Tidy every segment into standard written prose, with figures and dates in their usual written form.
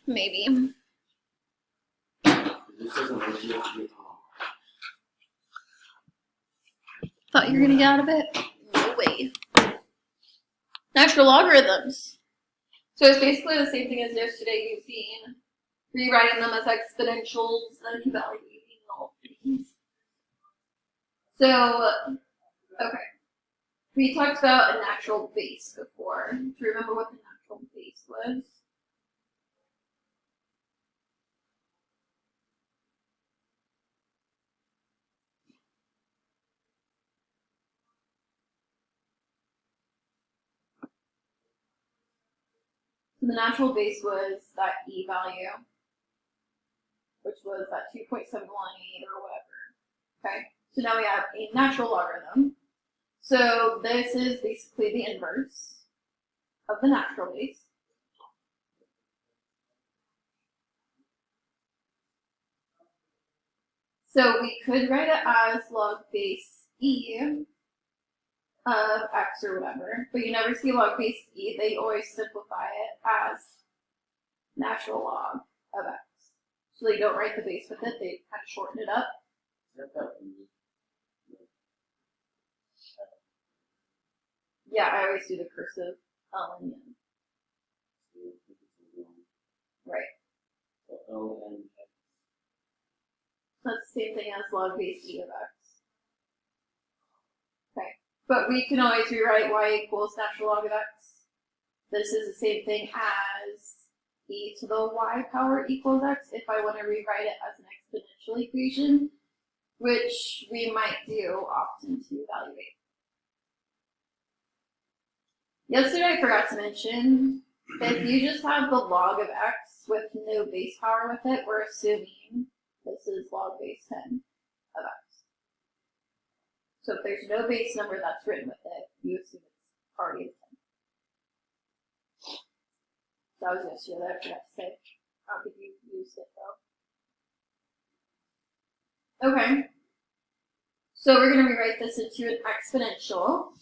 Maybe. This doesn't work. You have to do Thought you were gonna get out of it? No way. Natural logarithms. So it's basically the same thing as yesterday using rewriting them as exponentials and evaluating all things. So, okay. We talked about a natural base before. Do you remember what the natural base was? So the natural base was that e value, which was that 2.718 or whatever. Okay, so now we have a natural logarithm. So this is basically the inverse of the natural base. So we could write it as log base e of x or whatever, but you never see log base e. They always simplify it as natural log of x. So they don't write the base with it, they kind of shorten it up. Yeah, I always do the cursive L and N. Right. That's the same thing as log base e of x. Okay, but we can always rewrite y equals natural log of x. This is the same thing as e to the y power equals x if I want to rewrite it as an exponential equation, which we might do often to evaluate. Yesterday I forgot to mention, if you just have the log of x with no base power with it, we're assuming this is log base 10 of x. So if there's no base number that's written with it, you assume it's already the 10. That was yesterday that I forgot to say. I don't think you used it though. Okay. So we're going to rewrite this into an exponential.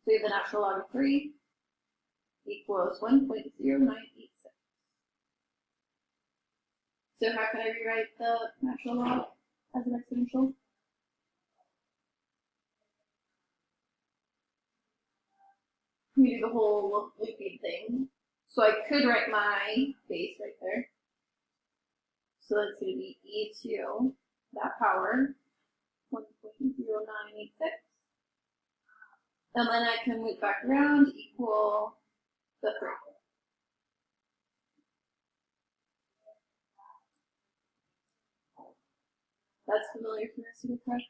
So we have the natural log of 3 equals 1.0986. So how can I rewrite the natural log as an exponential? We do the whole looping thing. So I could write my base right there. So that's going to be e to that power, 1.0986. And then I can loop back around, equal the 3. That's familiar for us to be correct.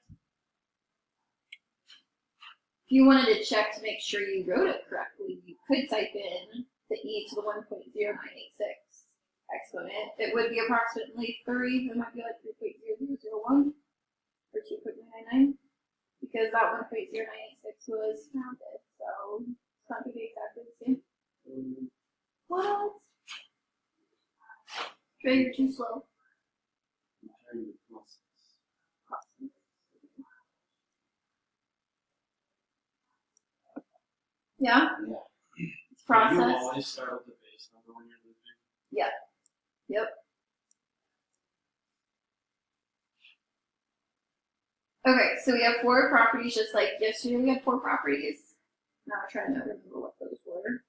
If you wanted to check to make sure you wrote it correctly, you could type in the e to the 1.0986 exponent. It would be approximately 3. It might be like 3.0001 or 2.999 because that 1.0986 was rounded, so it's not going to be exactly the same. What? Trey, you're too slow. Yeah? Yeah. It's process. You always start with the base number when you're looping? Yeah. Yep. Okay, so we have 4 properties, just like yesterday we had 4 properties. Now I'm trying to remember what those were.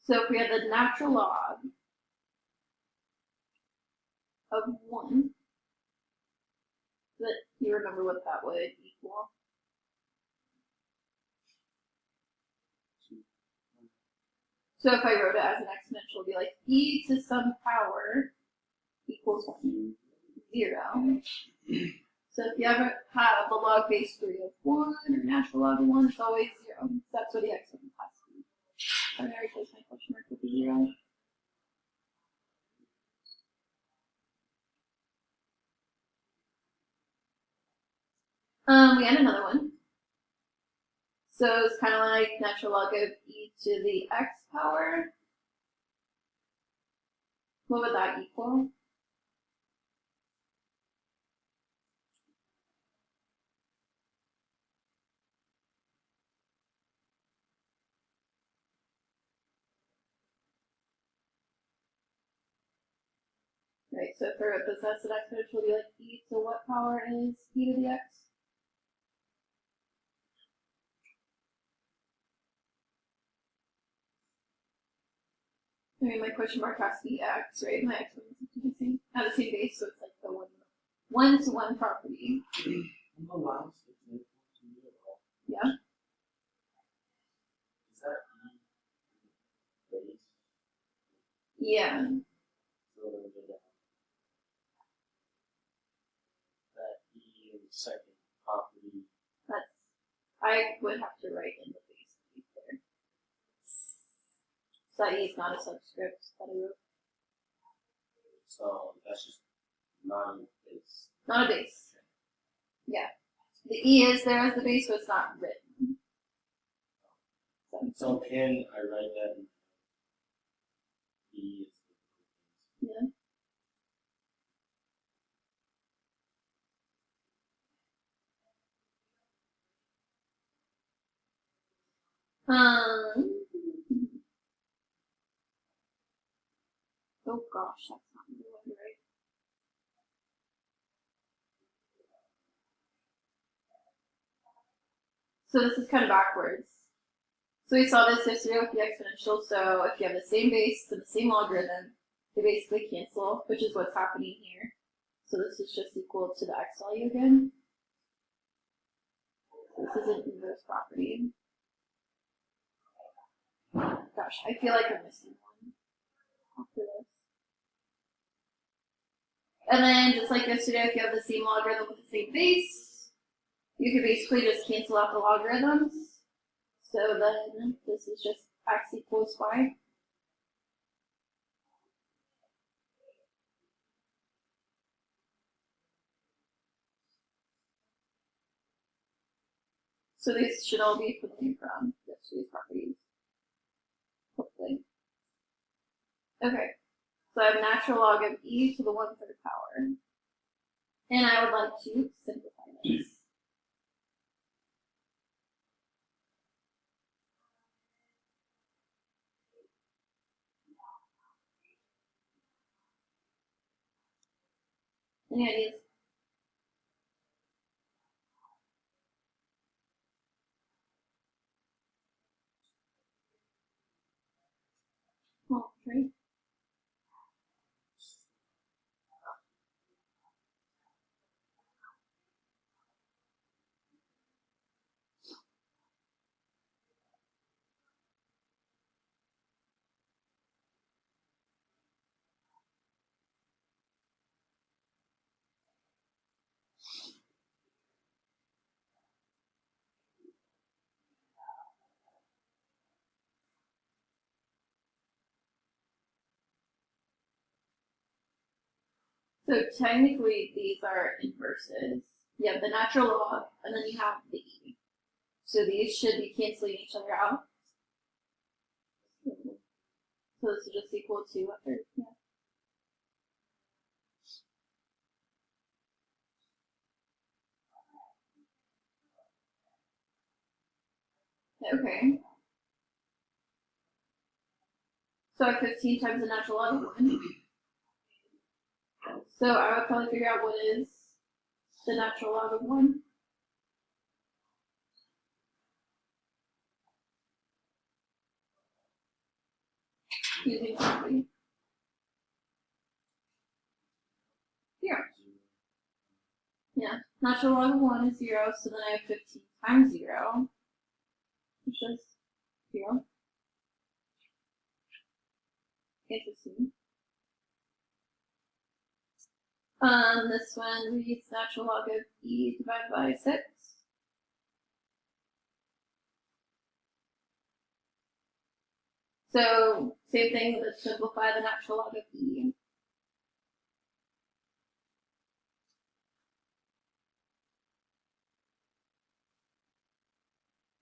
So if we had the natural log of 1, you remember what that would equal? So if I wrote it as an exponential, it would be like e to some power equals 0. So if you ever have the log base 3 of 1 or natural log of 1, it's always 0. That's what the exponent has to be. I'm going to replace my question mark with a 0. We had another one. So it's kind of like natural log of e to the x power. What would that equal? Right, so for a possessive exponential, will be like e to what power is e to the x? I mean, my question mark has to be x, right? My exponents have to be the same, have the same base, so it's like the one-to-one property. Yeah. Is that base? Yeah. So that E in the second property. That's, I would have to write in the base to be clear. So that E is not a subscript that I wrote. So that's just non-base. Not a base. Yeah. The E is there as the base, but it's not written. So can I write that in E is the Yeah. Oh gosh, that's not really what you're right. So this is kind of backwards. So we saw this yesterday with the exponential. So if you have the same base and the same logarithm, they basically cancel, which is what's happening here. So this is just equal to the x value again. This is an inverse property. Gosh, I feel like I'm missing one after this. And then just like yesterday, if you have the same logarithm with the same base, you could basically just cancel out the logarithms. So then this is just x equals y. So these should all be familiar from yesterday's properties. Hopefully. Okay. So I have natural log of e to the 1/3 power. And I would like to simplify this. Any ideas? Well, right. So technically these are inverses. You have the natural log, and then you have the e. So these should be canceling each other out. So this is just equal to 1/3. Yeah. Okay. So I have 15 times the natural log of 1. So I would probably figure out what is the natural log of 1. Using something. 0. Yeah. Natural log of 1 is 0, so then I have 15 times 0, which is 0. Interesting. This one reads natural log of e divided by 6. So same thing, let's simplify the natural log of e.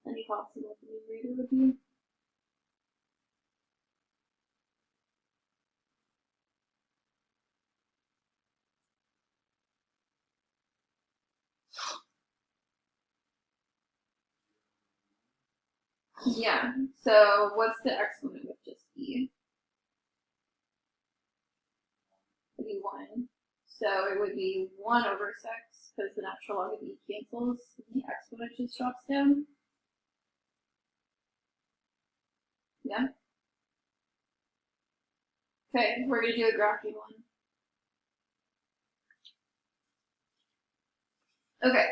Any thoughts on what the numerator would be? Yeah, so what's the exponent with just e? What do be 1. So it would be 1 over 6, because the natural log of e cancels, and the exponent just drops down. Yeah? Okay, we're going to do a graphing one. Okay.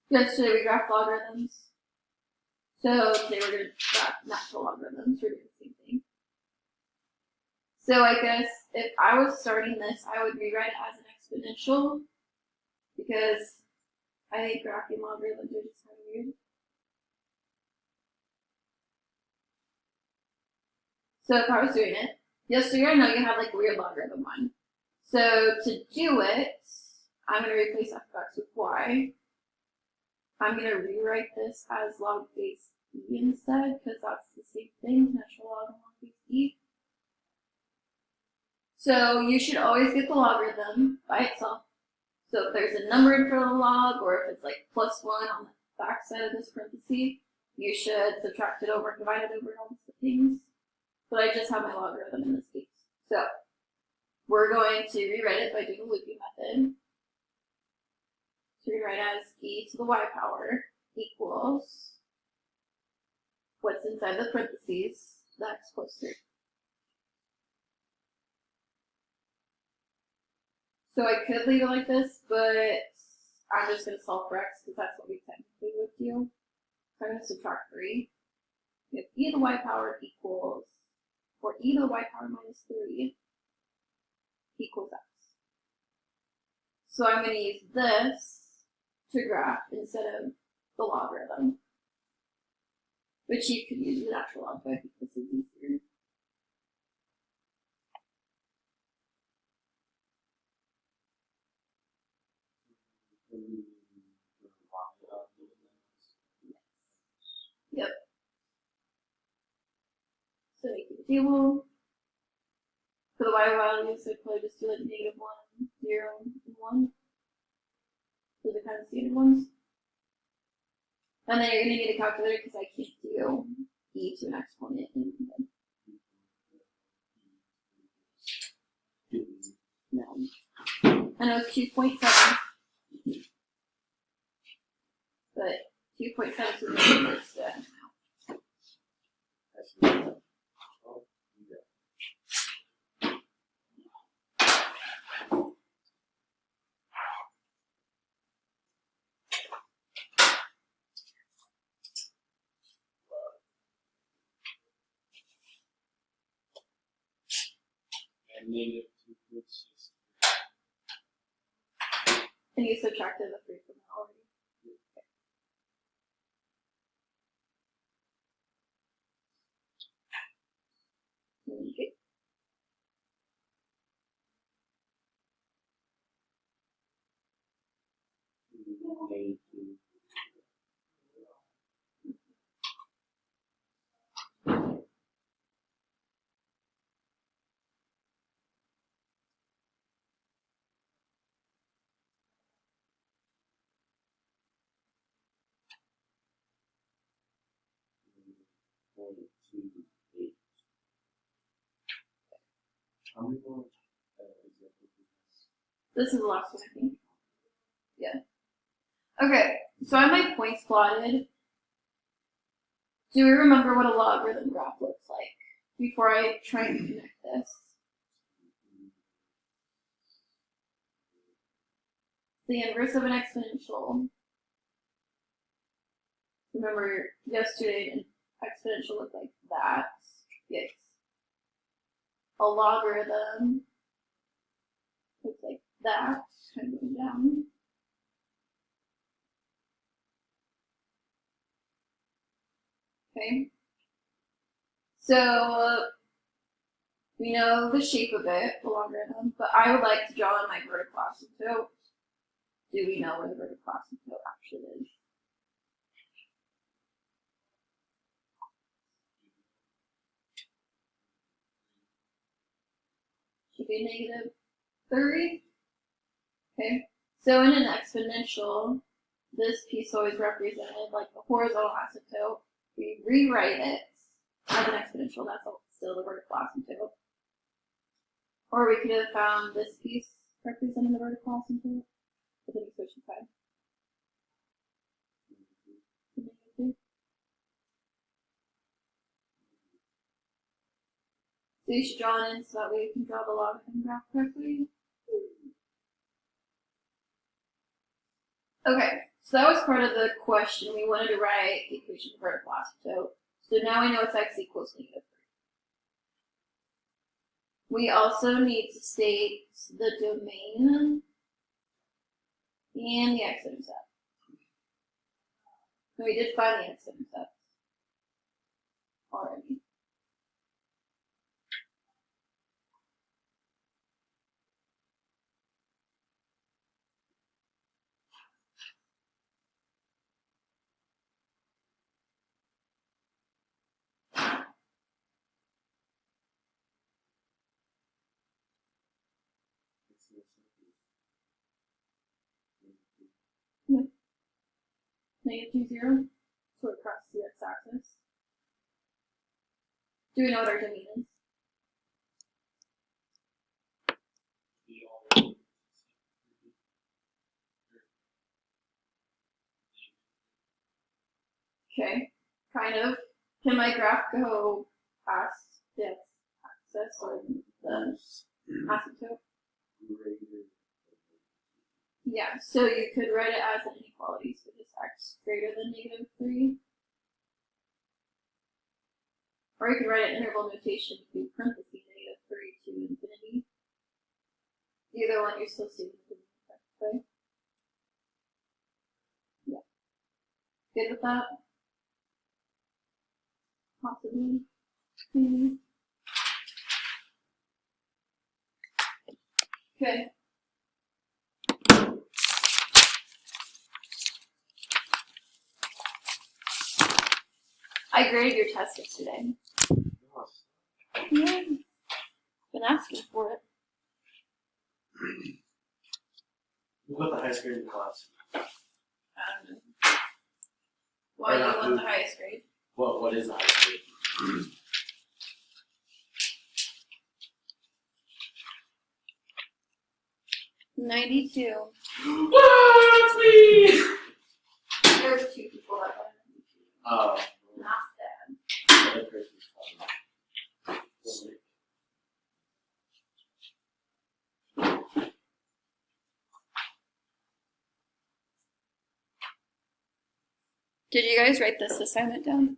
Yesterday we graphed logarithms. So today we're going to graph natural logarithms. We're doing the same thing. So I guess if I was starting this, I would rewrite it as an exponential, because I think graphing logarithms are just kind of weird. So if I was doing it, yesterday I know you had like a weird logarithm one. So to do it, I'm going to replace f of x with y. I'm going to rewrite this as log base e instead, because that's the same thing, natural log and log base e. So you should always get the logarithm by itself. So if there's a number in front of the log, or if it's like +1 on the back side of this parenthesis, you should subtract it over and divide it over and all these things. But I just have my logarithm in this case. So we're going to rewrite it by doing the looping method. So we write as e to the y power equals what's inside the parentheses, the x plus 3. So I could leave it like this, but I'm just going to solve for x because that's what we technically would do. So I'm going to subtract 3. We have e to the y power equals, or e to the y power minus 3 equals x. So I'm going to use this to graph instead of the logarithm, which you could use the natural log, but I think this is easier. Yep. So make it a table. For the y values, I'd probably just do like -1, 0, and 1. Those are kind of standard ones. And then you're going to need a calculator because I can't do e to an exponent in Python. No. I know it's 2.7. But 2.7 is the first And -2.6. And you subtracted the 3 from that already. Okay. How many more This is the last one, I think. Yeah. Okay, so I have my points plotted. Do we remember what a logarithm graph looks like before I try and connect this? The inverse of an exponential. Remember, yesterday an exponential looked like that. Yes. A logarithm looks like that, kind of going down. Okay. So we know the shape of it, the logarithm, but I would like to draw in my vertical asymptote. Do we know where the vertical asymptote actually is? Should be -3. Okay. So in an exponential, this piece always represented like the horizontal asymptote. We rewrite it as an exponential. That's still the vertical asymptote. Or we could have found this piece representing the vertical asymptote, but then we switch to 5. So you should draw it in so that way you can draw the logarithm graph correctly. Okay, so that was part of the question. We wanted to write the equation of vertical asymptote. So now we know it's x equals -3. We also need to state the domain and the x-intercept. And we did find the x-intercept already. Yep. -2, 0. So it crosses the x-axis. Do we know what our domain is? Okay, kind of. Can my graph go past the x-axis or the asymptote? Yeah, so you could write it as an inequality, so just x greater than -3. Or you could write an interval notation to parentheses -3 to infinity. Either one, you're still seeing the correct way. Yeah. Good with that? Possibly. Maybe. Okay. I graded your test yesterday. Yeah. Been asking for it. Who got the highest grade in class? I don't know. Why do you want the highest grade? What is the highest grade? 92. What? It's me! There's 2 people that got 92. Oh. Not bad. The other person's probably- Did you guys write this assignment down?